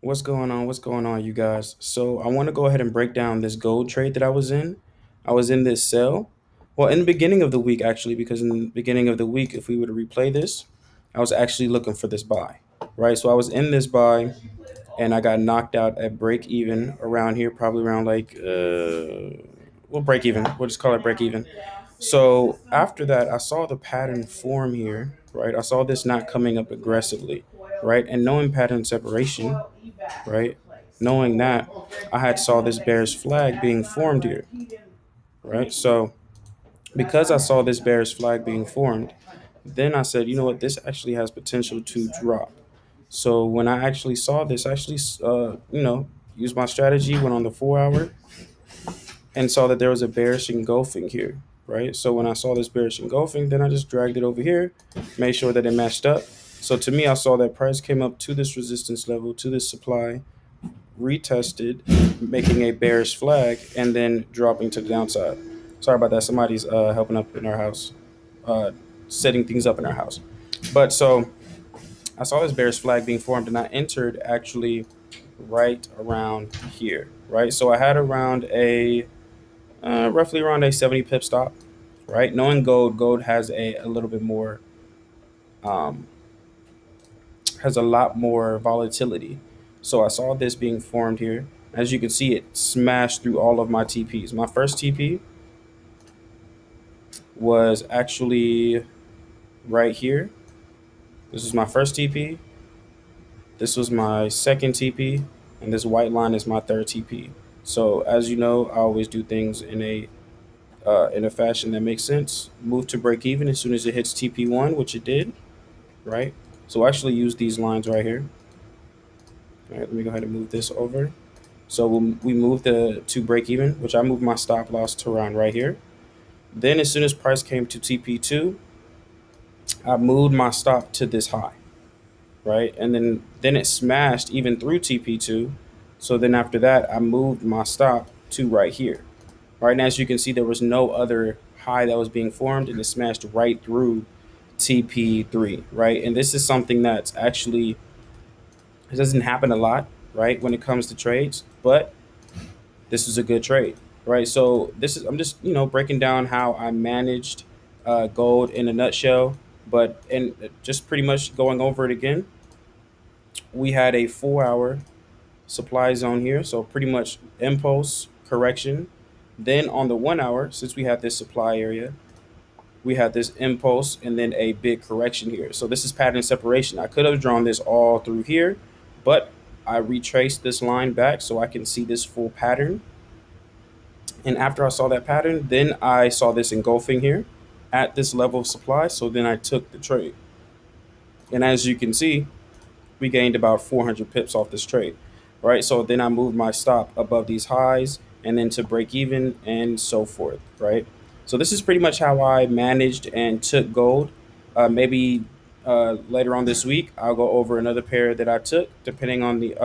What's going on? What's going on, you guys? So I want to go ahead and break down this gold trade that I was in. I was in this sell. Well, in the beginning of the week, actually, because in the beginning of the week, if we were to replay this, I was actually looking for this buy, right? So I was in this buy and I got knocked out at break even around here, probably around we'll break even. We'll just call it break even. So after that, I saw the pattern form here, right? I saw this not coming up aggressively, right? And knowing pattern separation, right? Knowing that, I had saw this bearish flag being formed here, right? So because I saw this bearish flag being formed, then I said, you know what, this actually has potential to drop. So when I actually saw this, I actually, used my strategy, went on the 4 hour, and saw that there was a bearish engulfing here, right? So when I saw this bearish engulfing, then I just dragged it over here, made sure that it matched up. So to me, I saw that price came up to this resistance level, to this supply, retested, making a bearish flag, and then dropping to the downside. Sorry about that. Somebody's helping up in our house, uh, setting things up in our house. But so I saw this bearish flag being formed, and I entered actually right around here, right? So I had around a roughly around a 70 pip stop, right? Knowing gold has a little bit more, um, has a lot more volatility. So I saw this being formed here. As you can see, it smashed through all of my TPs. My first TP was actually right here. This is my first TP. This was my second TP, and this white line is my third TP. So as you know, I always do things in a fashion that makes sense. Move to break even as soon as it hits TP1, which it did, right? So I actually use these lines right here. All right, let me go ahead and move this over. So we moved to break even, which I moved my stop loss to around right here. Then as soon as price came to TP2, I moved my stop to this high, right? And then it smashed even through TP2. So then after that, I moved my stop to right here. Right now, as you can see, there was no other high that was being formed, and it smashed right through TP3, right? And this is something that's actually, it doesn't happen a lot, right, when it comes to trades, but this is a good trade, right? So this is, I'm just, breaking down how I managed gold in a nutshell, but and just pretty much going over it again. We had a 4 hour supply zone here, so pretty much impulse correction. Then on the 1 hour, since we had this supply area, we had this impulse and then a big correction here. So this is pattern separation. I could have drawn this all through here, but I retraced this line back so I can see this full pattern. And after I saw that pattern, then I saw this engulfing here at this level of supply. So then I took the trade. And as you can see, we gained about 400 pips off this trade, right? So then I moved my stop above these highs and then to break even and so forth, right? So this is pretty much how I managed and took gold. Maybe later on this week, I'll go over another pair that I took, depending on the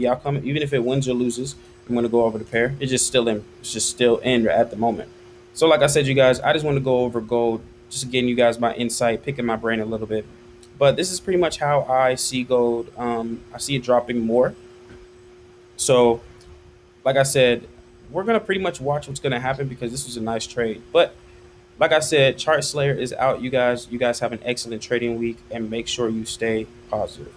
outcome. Even if it wins or loses, I'm going to go over the pair. It's just still in at the moment. So like I said, you guys, I just want to go over gold, just getting you guys my insight, picking my brain a little bit. But this is pretty much how I see gold. I see it dropping more. So, like I said, we're gonna pretty much watch what's gonna happen because this was a nice trade. But like I said, Chart Slayer is out. You guys have an excellent trading week, and make sure you stay positive.